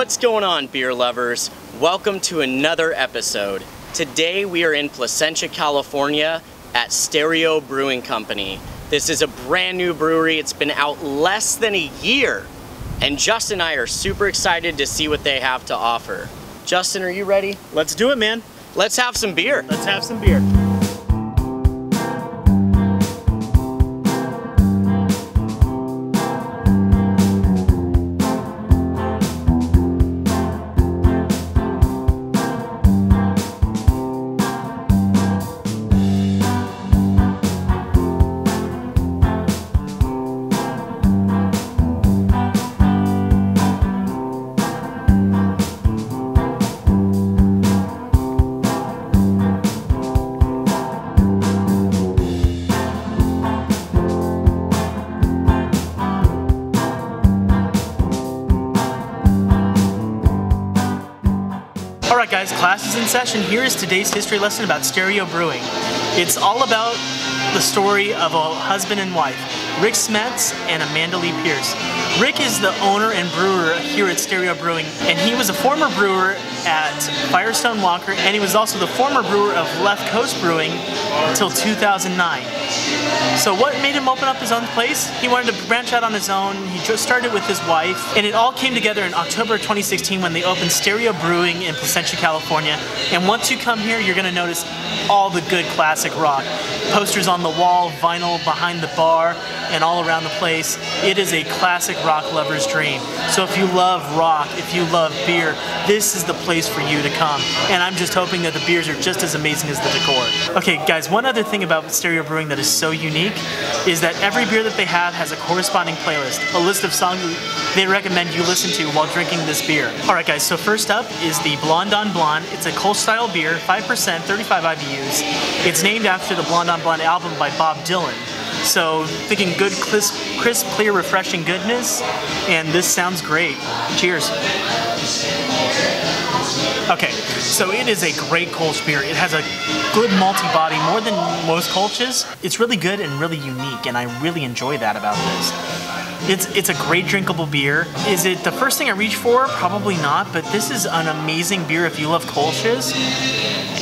What's going on, beer lovers? Welcome to another episode. Today we are in Placentia, California at Stereo Brewing Company. This is a brand new brewery. It's been out less than a year, and Justin and I are super excited to see what they have to offer. Justin, are you ready? Let's do it, man. Let's have some beer. Let's have some beer. Alright guys, class is in session. Here is today's history lesson about Stereo Brewing. It's all about the story of a husband and wife, Rick Smets and Amanda Lee Pierce. Rick is the owner and brewer here at Stereo Brewing, and he was a former brewer at Firestone Walker, and he was also the former brewer of Left Coast Brewing until 2009. So what made him open up his own place? He wanted to branch out on his own. He just started with his wife, and it all came together in October 2016 when they opened Stereo Brewing in Placentia, California. And once you come here, you're gonna notice all the good classic rock. Posters on the wall, vinyl behind the bar, and all around the place. It is a classic rock lover's dream. So if you love rock, if you love beer, this is the place for you to come. And I'm just hoping that the beers are just as amazing as the decor. Okay guys, one other thing about Stereo Brewing that is so unique is that every beer that they have has a corresponding playlist, a list of songs they recommend you listen to while drinking this beer. Alright guys, so first up is the Blonde on Blonde. It's a Kolsch style beer, 5%, 35 IBUs. It's named after the Blonde on Blonde album by Bob Dylan. So thinking good, crisp, clear, refreshing goodness, and this sounds great. Cheers. Okay, so it is a great Kolsch beer. It has a good malty body, more than most Kolsch's. It's really good and really unique, and I really enjoy that about this. It's a great drinkable beer. Is it the first thing I reach for? Probably not, but this is an amazing beer if you love Kolsch's,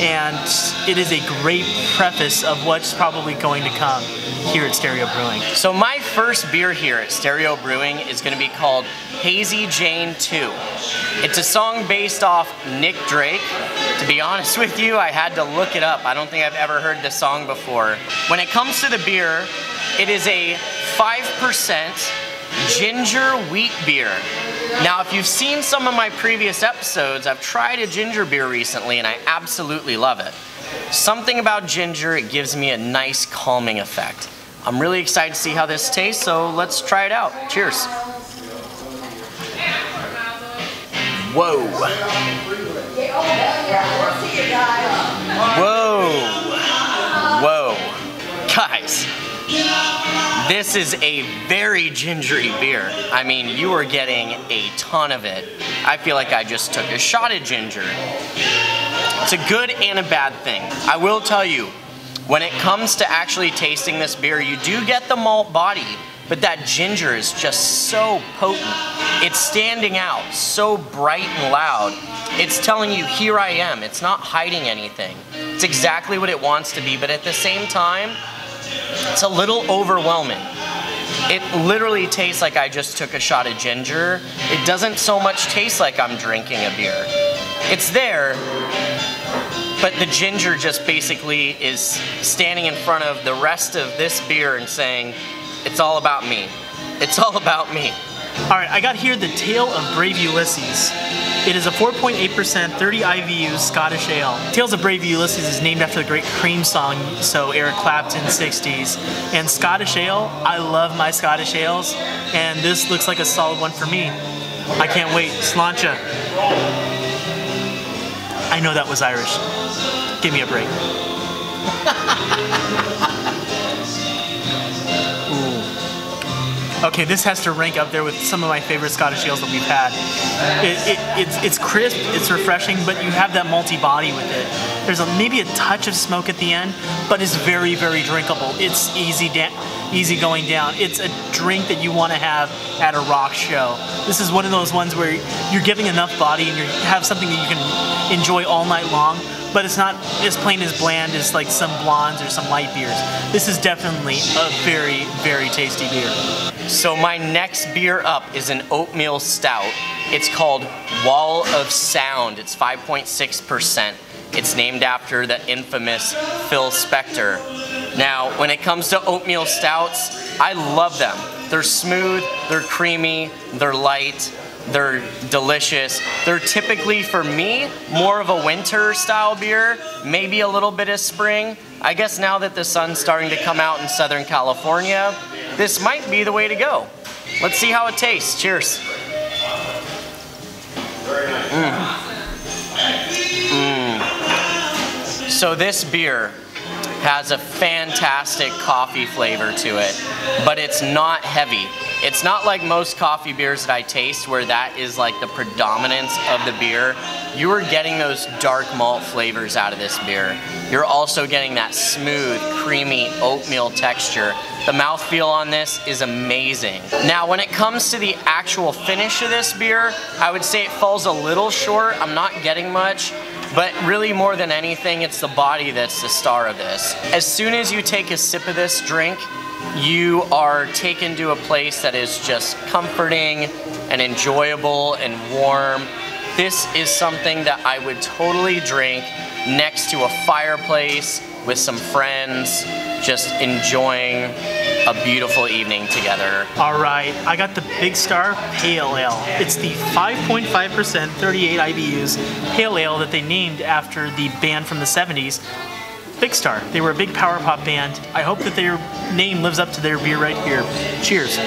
and it is a great preface of what's probably going to come here at Stereo Brewing. So my first beer here at Stereo Brewing is going to be called Hazy Jane 2. It's a song based off Nick Drake. To be honest with you, I had to look it up. I don't think I've ever heard this song before. When it comes to the beer, it is a 5% ginger wheat beer. Now, if you've seen some of my previous episodes, I've tried a ginger beer recently and I absolutely love it. Something about ginger, it gives me a nice calming effect. I'm really excited to see how this tastes, so let's try it out. Cheers. Whoa. Whoa. Whoa. Guys, this is a very gingery beer. I mean, you are getting a ton of it. I feel like I just took a shot of ginger. It's a good and a bad thing. I will tell you, when it comes to actually tasting this beer, you do get the malt body, but that ginger is just so potent. It's standing out, so bright and loud. It's telling you, here I am. It's not hiding anything. It's exactly what it wants to be, but at the same time, it's a little overwhelming. It literally tastes like I just took a shot of ginger. It doesn't so much taste like I'm drinking a beer. It's there, but the ginger just basically is standing in front of the rest of this beer and saying, it's all about me. It's all about me. Alright, I got here the Tale of Brave Ulysses. It is a 4.8%, 30 IBU Scottish ale. Tales of Brave Ulysses is named after the great Cream song, so Eric Clapton, 60s. And Scottish ale, I love my Scottish ales, and this looks like a solid one for me. I can't wait. Sláinte. I know that was Irish. Give me a break. Okay, this has to rank up there with some of my favorite Scottish ales that we've had. It's crisp, it's refreshing, but you have that malty body with it. There's maybe a touch of smoke at the end, but it's very, very drinkable. It's easy easy going down. It's a drink that you want to have at a rock show. This is one of those ones where you're giving enough body and you have something that you can enjoy all night long, but it's not as plain as bland as like some blondes or some light beers. This is definitely a very, very tasty beer. So my next beer up is an oatmeal stout. It's called Wall of Sound. It's 5.6%. It's named after the infamous Phil Spector. Now, when it comes to oatmeal stouts, I love them. They're smooth, they're creamy, they're light, they're delicious. They're typically, for me, more of a winter style beer, maybe a little bit of spring. I guess now that the sun's starting to come out in Southern California, this might be the way to go. Let's see how it tastes. Cheers. So this beer has a fantastic coffee flavor to it, but it's not heavy. It's not like most coffee beers that I taste where that is like the predominance of the beer. You are getting those dark malt flavors out of this beer. You're also getting that smooth, creamy oatmeal texture. The mouthfeel on this is amazing. Now, when it comes to the actual finish of this beer, I would say it falls a little short. I'm not getting much. But really, more than anything, it's the body that's the star of this. As soon as you take a sip of this drink, you are taken to a place that is just comforting and enjoyable and warm. This is something that I would totally drink next to a fireplace with some friends, just enjoying a beautiful evening together. All right, I got the Big Star Pale Ale. It's the 5.5%, 38 IBUs Pale Ale that they named after the band from the 70s, Big Star. They were a big power pop band. I hope that their name lives up to their beer right here. Cheers.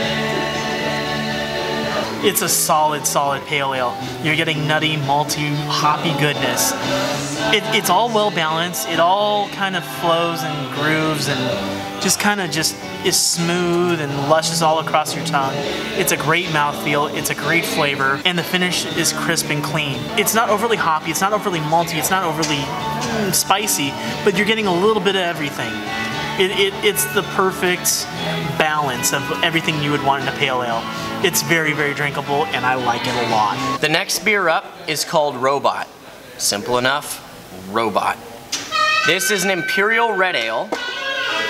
It's a solid, solid pale ale. You're getting nutty, malty, hoppy goodness. It's all well balanced. It all kind of flows and grooves and just kind of just is smooth and luscious all across your tongue. It's a great mouthfeel. It's a great flavor, and the finish is crisp and clean. It's not overly hoppy. It's not overly malty. It's not overly spicy, but you're getting a little bit of everything. It's the perfect balance of everything you would want in a pale ale. It's very, very drinkable, and I like it a lot. The next beer up is called Robot. Simple enough, Robot. This is an Imperial Red Ale.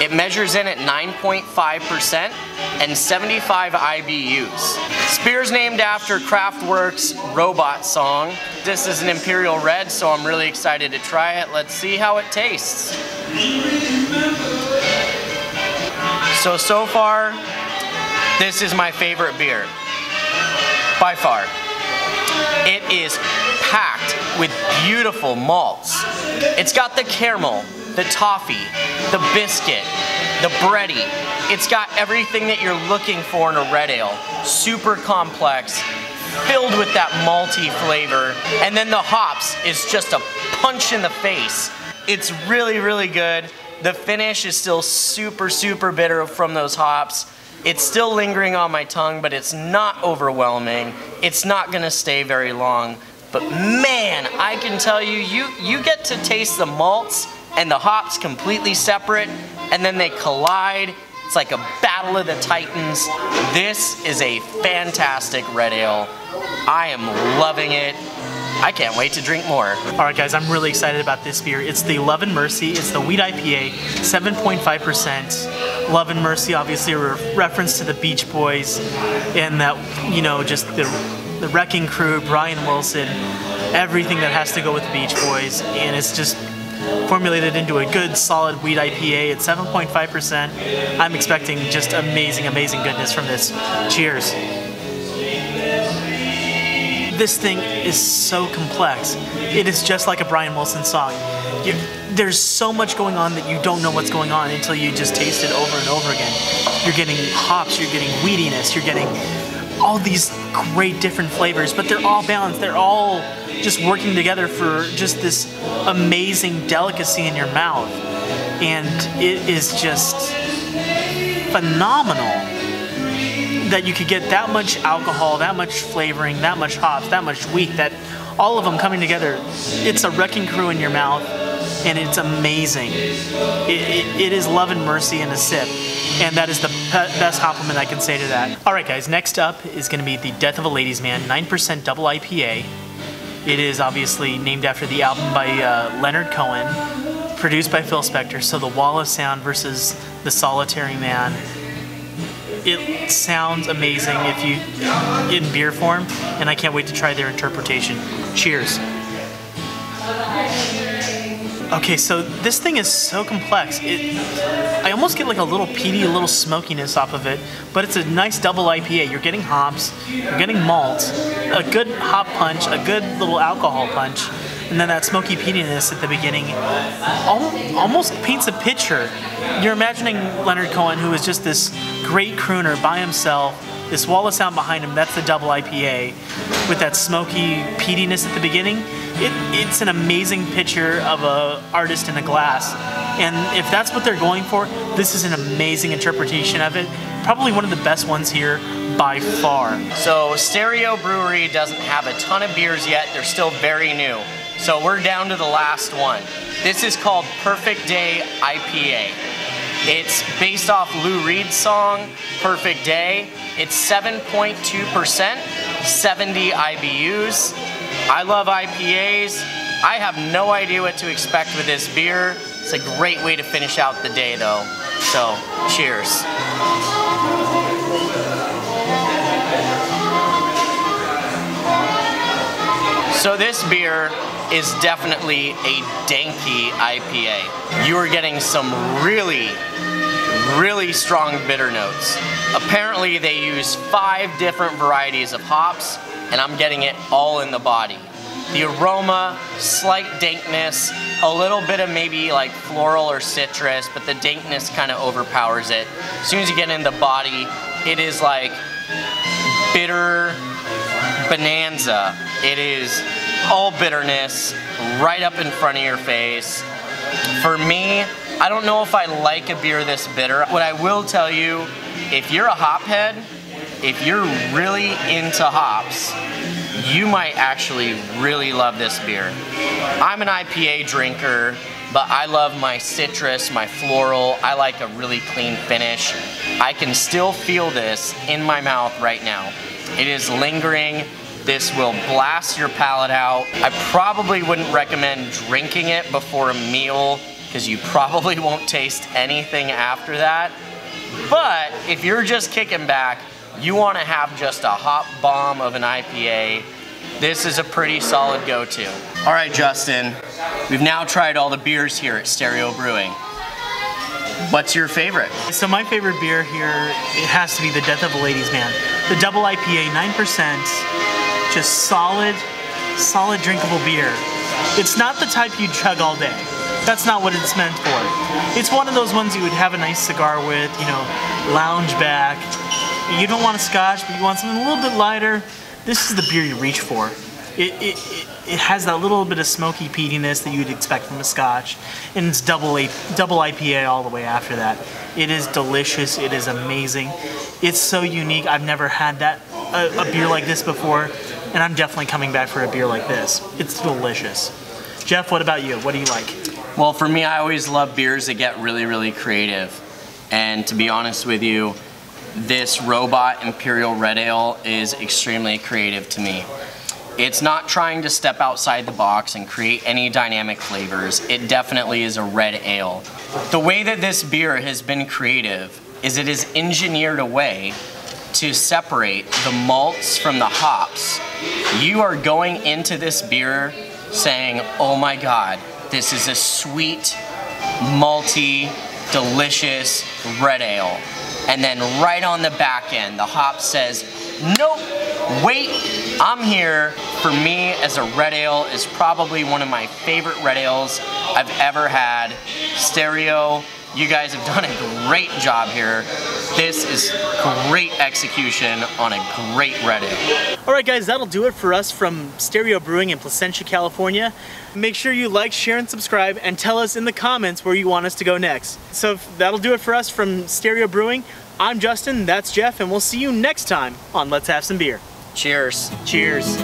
It measures in at 9.5% and 75 IBUs. This beer's named after Kraftwerk's Robot song. This is an Imperial Red, so I'm really excited to try it. Let's see how it tastes. So far, this is my favorite beer, by far. It is packed with beautiful malts. It's got the caramel, the toffee, the biscuit, the bready. It's got everything that you're looking for in a red ale. Super complex, filled with that malty flavor. And then the hops is just a punch in the face. It's really, really good. The finish is still super, super bitter from those hops. It's still lingering on my tongue, but it's not overwhelming. It's not gonna stay very long. But man, I can tell you, you get to taste the malts and the hops completely separate, and then they collide. It's like a battle of the titans. This is a fantastic red ale. I am loving it. I can't wait to drink more. All right, guys, I'm really excited about this beer. It's the Love and Mercy. It's the wheat IPA, 7.5%. Love and Mercy, obviously a reference to the Beach Boys and that, you know, just the Wrecking Crew, Brian Wilson, everything that has to go with the Beach Boys. And it's just formulated into a good, solid wheat IPA at 7.5%. I'm expecting just amazing, amazing goodness from this. Cheers. This thing is so complex. It is just like a Brian Wilson song. There's so much going on that you don't know what's going on until you just taste it over and over again. You're getting hops, you're getting wheatiness, you're getting all these great different flavors, but they're all balanced. They're all just working together for just this amazing delicacy in your mouth. And it is just phenomenal that you could get that much alcohol, that much flavoring, that much hops, that much wheat, that all of them coming together. It's a wrecking crew in your mouth. and it's amazing. It is love and mercy in a sip, and that is the best compliment I can say to that. All right, guys, next up is going to be the Death of a Ladies Man 9% double IPA. It is obviously named after the album by Leonard Cohen, produced by Phil Spector, so the wall of sound versus the solitary man. It sounds amazing if you in beer form, and I can't wait to try their interpretation. Cheers. Okay, so this thing is so complex. I almost get like a little peaty, a little smokiness off of it, but it's a nice double IPA. You're getting hops, you're getting malt, a good hop punch, a good little alcohol punch, and then that smoky peatiness at the beginning almost paints a picture. You're imagining Leonard Cohen, who is just this great crooner by himself, this wall of sound behind him, that's the double IPA, with that smoky peatiness at the beginning. It's an amazing picture of an artist in a glass. And if that's what they're going for, this is an amazing interpretation of it. Probably one of the best ones here by far. So Stereo Brewery doesn't have a ton of beers yet. They're still very new. So we're down to the last one. This is called Perfect Day IPA. It's based off Lou Reed's song, Perfect Day. It's 7.2%, 70 IBUs. I love IPAs. I have no idea what to expect with this beer. It's a great way to finish out the day though. So, cheers. So this beer is definitely a danky IPA. You are getting some really strong bitter notes. Apparently they use 5 different varieties of hops, and I'm getting it all in the body. The aroma, slight dankness, a little bit of maybe like floral or citrus, but the dankness kind of overpowers it. As soon as you get in the body, it is like bitter bonanza. It is all bitterness right up in front of your face. For me, I don't know if I like a beer this bitter. What I will tell you, if you're a hop head, if you're really into hops, you might actually really love this beer. I'm an IPA drinker, but I love my citrus, my floral. I like a really clean finish. I can still feel this in my mouth right now. It is lingering. This will blast your palate out. I probably wouldn't recommend drinking it before a meal because you probably won't taste anything after that. But if you're just kicking back, you want to have just a hop bomb of an IPA, this is a pretty solid go-to. All right, Justin, we've now tried all the beers here at Stereo Brewing. What's your favorite? So my favorite beer here, it has to be the Death of a Ladies Man. The double IPA, 9%, just solid drinkable beer. It's not the type you chug all day. That's not what it's meant for. It's one of those ones you would have a nice cigar with, you know, lounge back. You don't want a scotch, but you want something a little bit lighter. This is the beer you reach for. It has that little bit of smoky peatiness that you'd expect from a scotch, and it's double IPA all the way after that. It is delicious. It is amazing. It's so unique. I've never had a beer like this before, and I'm definitely coming back for a beer like this. It's delicious. Jeff, what about you? What do you like? Well, for me, I always love beers that get really creative. And to be honest with you, this Robot Imperial Red Ale is extremely creative to me. It's not trying to step outside the box and create any dynamic flavors. It definitely is a red ale. The way that this beer has been creative is it is engineered a way to separate the malts from the hops. You are going into this beer saying, oh my God, this is a sweet, malty, delicious red ale. And then right on the back end, the hop says, nope, wait, I'm here. For me, as a red ale, is probably one of my favorite red ales I've ever had. Stereo, you guys have done a great job here. This is great execution on a great red ale. All right, guys, that'll do it for us from Stereo Brewing in Placentia, California. Make sure you like, share, and subscribe, and tell us in the comments where you want us to go next. So that'll do it for us from Stereo Brewing. I'm Justin, that's Jeff, and we'll see you next time on Let's Have Some Beer. Cheers. Cheers.